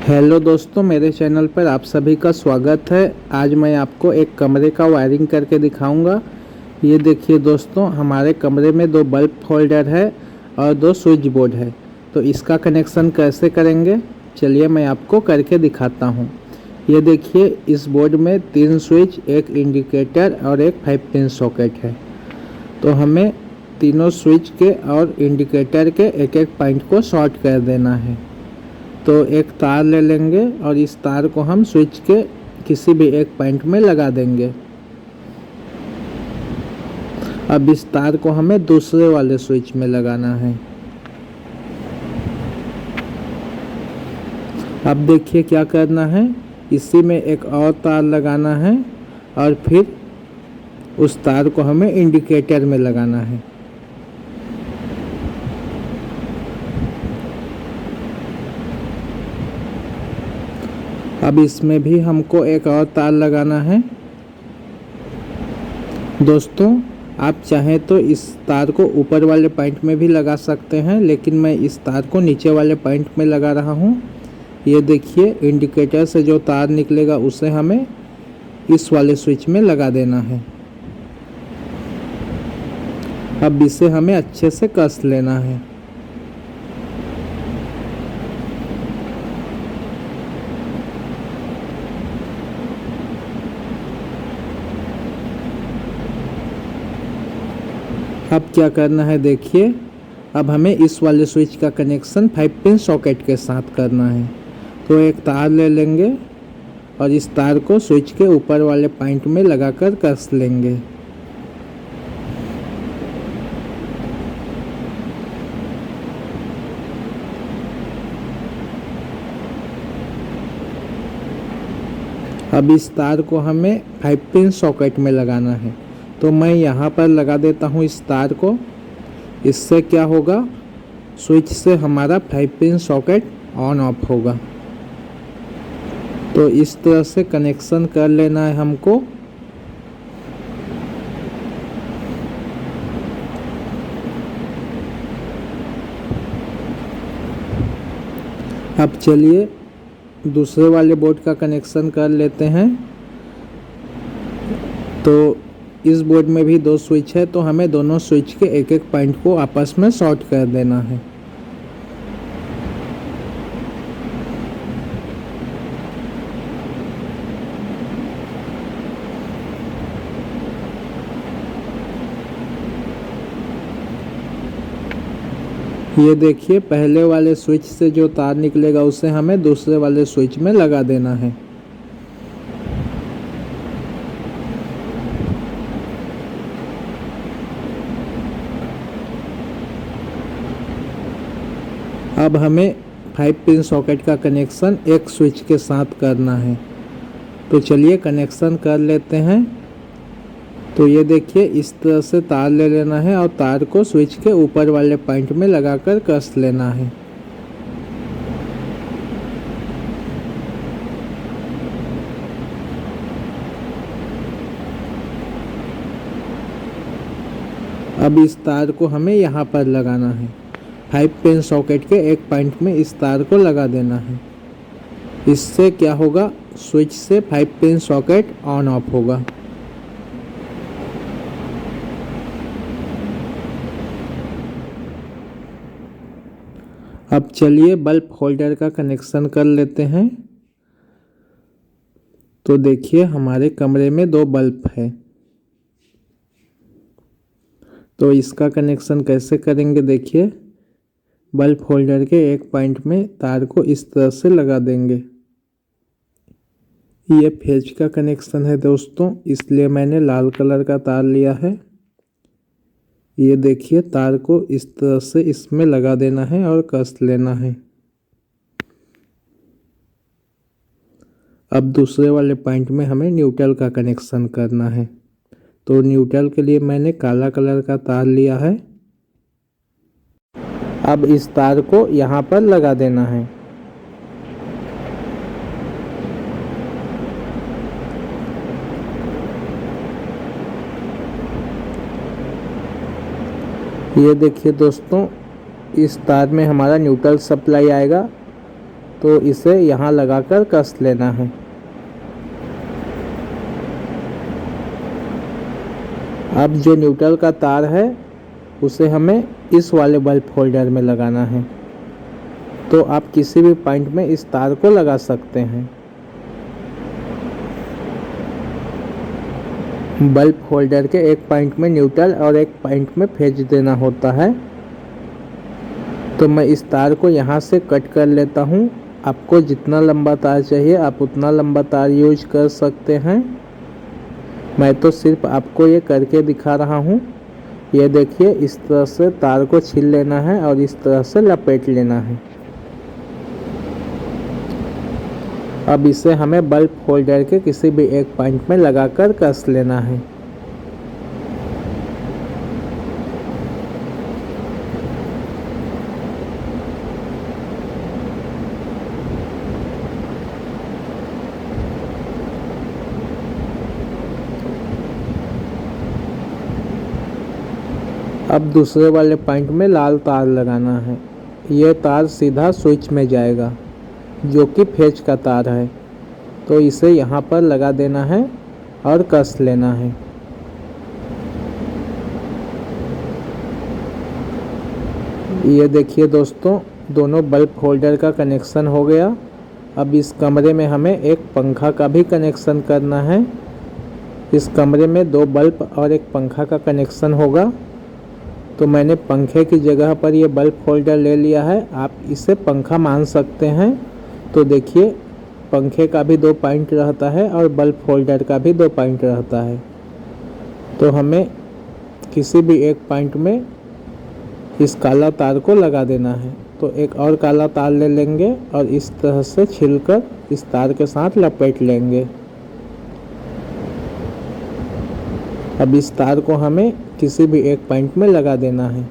Hello दोस्तों, मेरे channel पर आप सभी का स्वागत है। आज मैं आपको एक कमरे का वायरिंग करके दिखाऊंगा। ये देखिए दोस्तों, हमारे कमरे में दो बल्ब होल्डर है और दो स्विच बोर्ड है। तो इसका कनेक्शन कैसे करेंगे, चलिए मैं आपको करके दिखाता हूँ। ये देखिए, इस बोर्ड में 3 स्विच, एक इंडिकेटर और एक 5 पिन सॉकेट है। तो हमें तीनों स्विच के और इंडिकेटर के एक एक पॉइंट को शॉर्ट कर देना है। तो एक तार ले लेंगे और इस तार को हम स्विच के किसी भी एक पॉइंट में लगा देंगे। अब इस तार को हमें दूसरे वाले स्विच में लगाना है। अब देखिए क्या करना है, इसी में एक और तार लगाना है और फिर उस तार को हमें इंडिकेटर में लगाना है। अब इसमें भी हमको एक और तार लगाना है। दोस्तों, आप चाहें तो इस तार को ऊपर वाले पॉइंट में भी लगा सकते हैं, लेकिन मैं इस तार को नीचे वाले पॉइंट में लगा रहा हूँ। ये देखिए, इंडिकेटर से जो तार निकलेगा उसे हमें इस वाले स्विच में लगा देना है। अब इसे हमें अच्छे से कस लेना है। अब क्या करना है देखिए, अब हमें इस वाले स्विच का कनेक्शन 5 पिन सॉकेट के साथ करना है। तो एक तार ले लेंगे और इस तार को स्विच के ऊपर वाले पॉइंट में लगाकर कस लेंगे। अब इस तार को हमें 5 पिन सॉकेट में लगाना है। तो मैं यहाँ पर लगा देता हूँ इस तार को। इससे क्या होगा, स्विच से हमारा 5 पिन सॉकेट ऑन ऑफ होगा। तो इस तरह से कनेक्शन कर लेना है हमको। अब चलिए दूसरे वाले बोर्ड का कनेक्शन कर लेते हैं। तो इस बोर्ड में भी 2 स्विच है, तो हमें दोनों स्विच के एक एक पॉइंट को आपस में शॉर्ट कर देना है। ये देखिए, पहले वाले स्विच से जो तार निकलेगा उसे हमें दूसरे वाले स्विच में लगा देना है। अब हमें 5 पिन सॉकेट का कनेक्शन एक स्विच के साथ करना है। तो चलिए कनेक्शन कर लेते हैं। तो ये देखिए, इस तरह से तार ले लेना है और तार को स्विच के ऊपर वाले पॉइंट में लगाकर कस लेना है। अब इस तार को हमें यहाँ पर लगाना है। 5 पिन सॉकेट के एक पॉइंट में इस तार को लगा देना है। इससे क्या होगा, स्विच से 5 पिन सॉकेट ऑन ऑफ होगा। अब चलिए बल्ब होल्डर का कनेक्शन कर लेते हैं। तो देखिए, हमारे कमरे में 2 बल्ब है। तो इसका कनेक्शन कैसे करेंगे देखिए, बल्ब होल्डर के एक पॉइंट में तार को इस तरह से लगा देंगे। ये फेज का कनेक्शन है दोस्तों, इसलिए मैंने लाल कलर का तार लिया है। ये देखिए, तार को इस तरह से इसमें लगा देना है और कस लेना है। अब दूसरे वाले पॉइंट में हमें न्यूट्रल का कनेक्शन करना है। तो न्यूट्रल के लिए मैंने काला कलर का तार लिया है। अब इस तार को यहाँ पर लगा देना है। ये देखिए दोस्तों, इस तार में हमारा न्यूट्रल सप्लाई आएगा तो इसे यहाँ लगाकर कस लेना है। अब जो न्यूट्रल का तार है उसे हमें इस वाले बल्ब होल्डर में लगाना है। तो आप किसी भी पॉइंट में इस तार को लगा सकते हैं। बल्ब होल्डर के एक पॉइंट में न्यूट्रल और एक पॉइंट में फेज देना होता है। तो मैं इस तार को यहाँ से कट कर लेता हूँ। आपको जितना लंबा तार चाहिए आप उतना लंबा तार यूज कर सकते हैं। मैं तो सिर्फ आपको ये करके दिखा रहा हूँ। ये देखिए, इस तरह से तार को छील लेना है और इस तरह से लपेट लेना है। अब इसे हमें बल्ब होल्डर के किसी भी एक पॉइंट में लगाकर कस लेना है। अब दूसरे वाले पॉइंट में लाल तार लगाना है। ये तार सीधा स्विच में जाएगा जो कि फेज का तार है। तो इसे यहाँ पर लगा देना है और कस लेना है। ये देखिए दोस्तों, दोनों बल्ब होल्डर का कनेक्शन हो गया। अब इस कमरे में हमें एक पंखा का भी कनेक्शन करना है। इस कमरे में 2 बल्ब और एक पंखा का कनेक्शन होगा। तो मैंने पंखे की जगह पर ये बल्ब होल्डर ले लिया है। आप इसे पंखा मान सकते हैं। तो देखिए, पंखे का भी 2 पॉइंट रहता है और बल्ब होल्डर का भी 2 पॉइंट रहता है। तो हमें किसी भी एक पॉइंट में इस काला तार को लगा देना है। तो एक और काला तार ले लेंगे और इस तरह से छीलकर इस तार के साथ लपेट लेंगे। अब इस तार को हमें किसी भी एक पॉइंट में लगा देना है।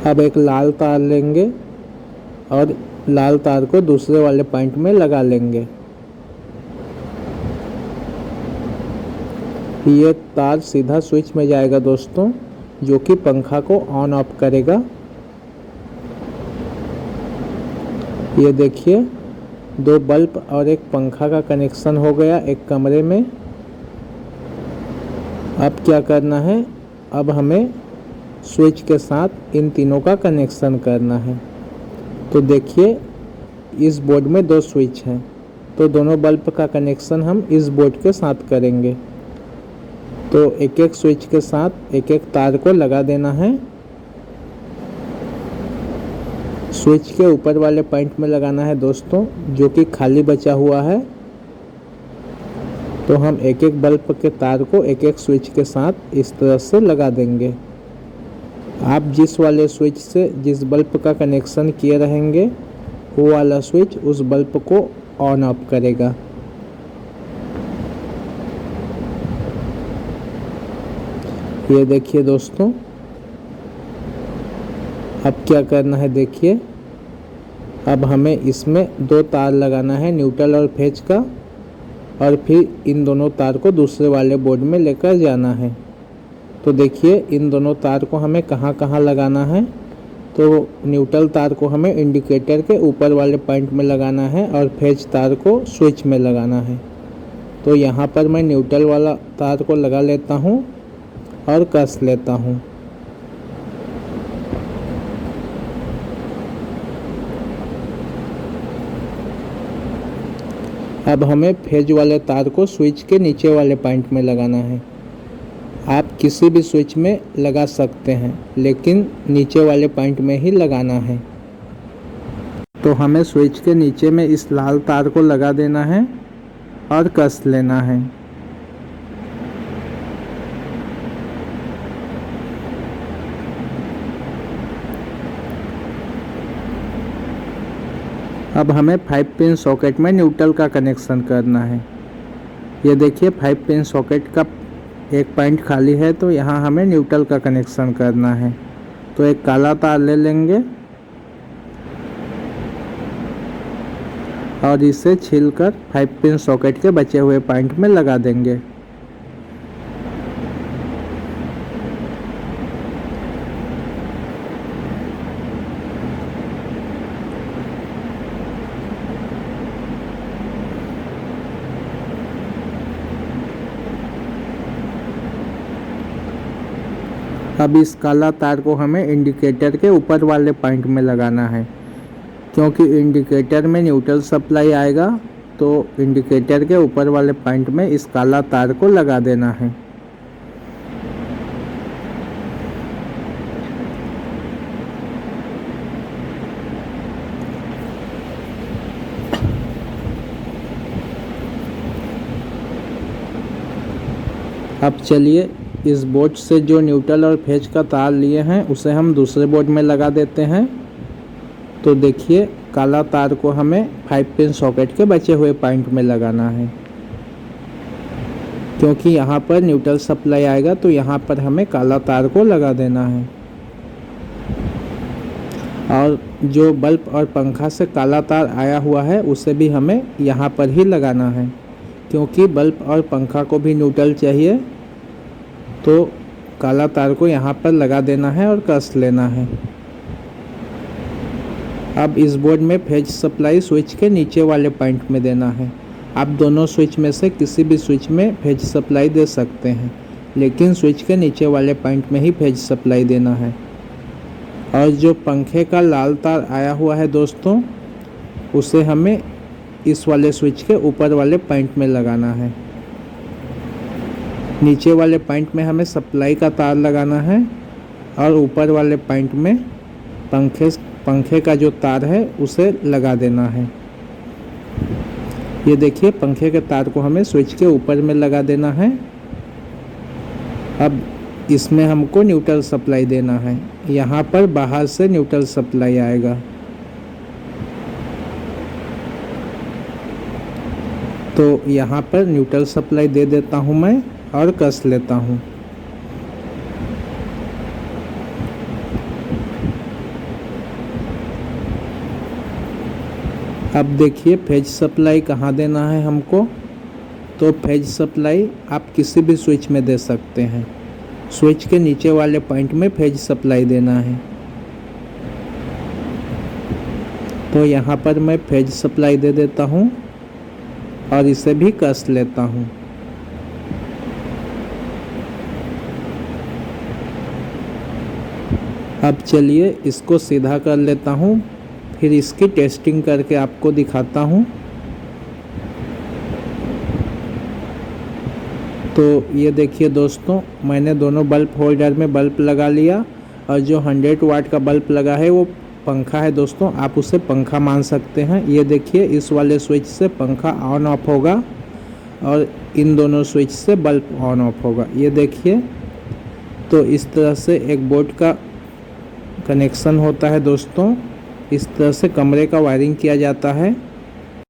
अब एक लाल तार लेंगे और लाल तार को दूसरे वाले पॉइंट में लगा लेंगे। ये तार सीधा स्विच में जाएगा दोस्तों, जो कि पंखा को ऑन ऑफ करेगा। ये देखिए, 2 बल्ब और एक पंखा का कनेक्शन हो गया एक कमरे में। अब क्या करना है, अब हमें स्विच के साथ इन तीनों का कनेक्शन करना है। तो देखिए, इस बोर्ड में 2 स्विच हैं, तो दोनों बल्ब का कनेक्शन हम इस बोर्ड के साथ करेंगे। तो एक एक स्विच के साथ एक एक तार को लगा देना है। स्विच के ऊपर वाले पॉइंट में लगाना है दोस्तों, जो कि खाली बचा हुआ है। तो हम एक एक बल्ब के तार को एक एक स्विच के साथ इस तरह से लगा देंगे। आप जिस वाले स्विच से जिस बल्ब का कनेक्शन किए रहेंगे वो वाला स्विच उस बल्ब को ऑन ऑफ करेगा। ये देखिए दोस्तों, अब क्या करना है देखिए, अब हमें इसमें 2 तार लगाना है, न्यूट्रल और फेज का, और फिर इन दोनों तार को दूसरे वाले बोर्ड में लेकर जाना है। तो देखिए, इन दोनों तार को हमें कहाँ कहाँ लगाना है। तो न्यूट्रल तार को हमें इंडिकेटर के ऊपर वाले पॉइंट में लगाना है और फेज तार को स्विच में लगाना है। तो यहाँ पर मैं न्यूट्रल वाला तार को लगा लेता हूँ और कस लेता हूँ। अब हमें फेज वाले तार को स्विच के नीचे वाले पॉइंट में लगाना है। आप किसी भी स्विच में लगा सकते हैं, लेकिन नीचे वाले पॉइंट में ही लगाना है। तो हमें स्विच के नीचे में इस लाल तार को लगा देना है और कस लेना है। अब हमें 5 पिन सॉकेट में न्यूट्रल का कनेक्शन करना है। ये देखिए, 5 पिन सॉकेट का एक पॉइंट खाली है, तो यहाँ हमें न्यूट्रल का कनेक्शन करना है। तो एक काला तार ले लेंगे और इसे छीलकर 5 पिन सॉकेट के बचे हुए पॉइंट में लगा देंगे। अब इस काला तार को हमें इंडिकेटर के ऊपर वाले पॉइंट में लगाना है, क्योंकि इंडिकेटर में न्यूट्रल सप्लाई आएगा, तो इंडिकेटर के ऊपर वाले पॉइंट में इस काला तार को लगा देना है। अब चलिए इस बोर्ड से जो न्यूट्रल और फेज का तार लिए हैं उसे हम दूसरे बोर्ड में लगा देते हैं। तो देखिए काला तार को हमें 5 पिन सॉकेट के बचे हुए पॉइंट में लगाना है, क्योंकि यहाँ पर न्यूट्रल सप्लाई आएगा, तो यहाँ पर हमें काला तार को लगा देना है। और जो बल्ब और पंखा से काला तार आया हुआ है उसे भी हमें यहाँ पर ही लगाना है, क्योंकि बल्ब और पंखा को भी न्यूट्रल चाहिए। तो काला तार को यहाँ पर लगा देना है और कस लेना है। अब इस बोर्ड में फेज सप्लाई स्विच के नीचे वाले पॉइंट में देना है। आप दोनों स्विच में से किसी भी स्विच में फेज सप्लाई दे सकते हैं, लेकिन स्विच के नीचे वाले पॉइंट में ही फेज सप्लाई देना है। और जो पंखे का लाल तार आया हुआ है दोस्तों, उसे हमें इस वाले स्विच के ऊपर वाले पॉइंट में लगाना है। नीचे वाले पॉइंट में हमें सप्लाई का तार लगाना है और ऊपर वाले पॉइंट में पंखे का जो तार है उसे लगा देना है। ये देखिए पंखे के तार को हमें स्विच के ऊपर में लगा देना है। अब इसमें हमको न्यूट्रल सप्लाई देना है। यहाँ पर बाहर से न्यूट्रल सप्लाई आएगा। तो यहाँ पर न्यूट्रल सप्लाई दे देता हूँ मैं और कस लेता हूँ। अब देखिए फेज सप्लाई कहाँ देना है हमको। तो फेज सप्लाई आप किसी भी स्विच में दे सकते हैं। स्विच के नीचे वाले पॉइंट में फेज सप्लाई देना है। तो यहाँ पर मैं फेज सप्लाई दे देता हूँ और इसे भी कस लेता हूँ। अब चलिए इसको सीधा कर लेता हूँ, फिर इसकी टेस्टिंग करके आपको दिखाता हूँ। तो ये देखिए दोस्तों, मैंने दोनों बल्ब होल्डर में बल्ब लगा लिया और जो 100 वाट का बल्ब लगा है वो पंखा है दोस्तों। आप उसे पंखा मान सकते हैं। ये देखिए इस वाले स्विच से पंखा ऑन ऑफ होगा और इन दोनों स्विच से बल्ब ऑन ऑफ होगा। ये देखिए, तो इस तरह से एक बोर्ड का कनेक्शन होता है दोस्तों। इस तरह से कमरे का वायरिंग किया जाता है।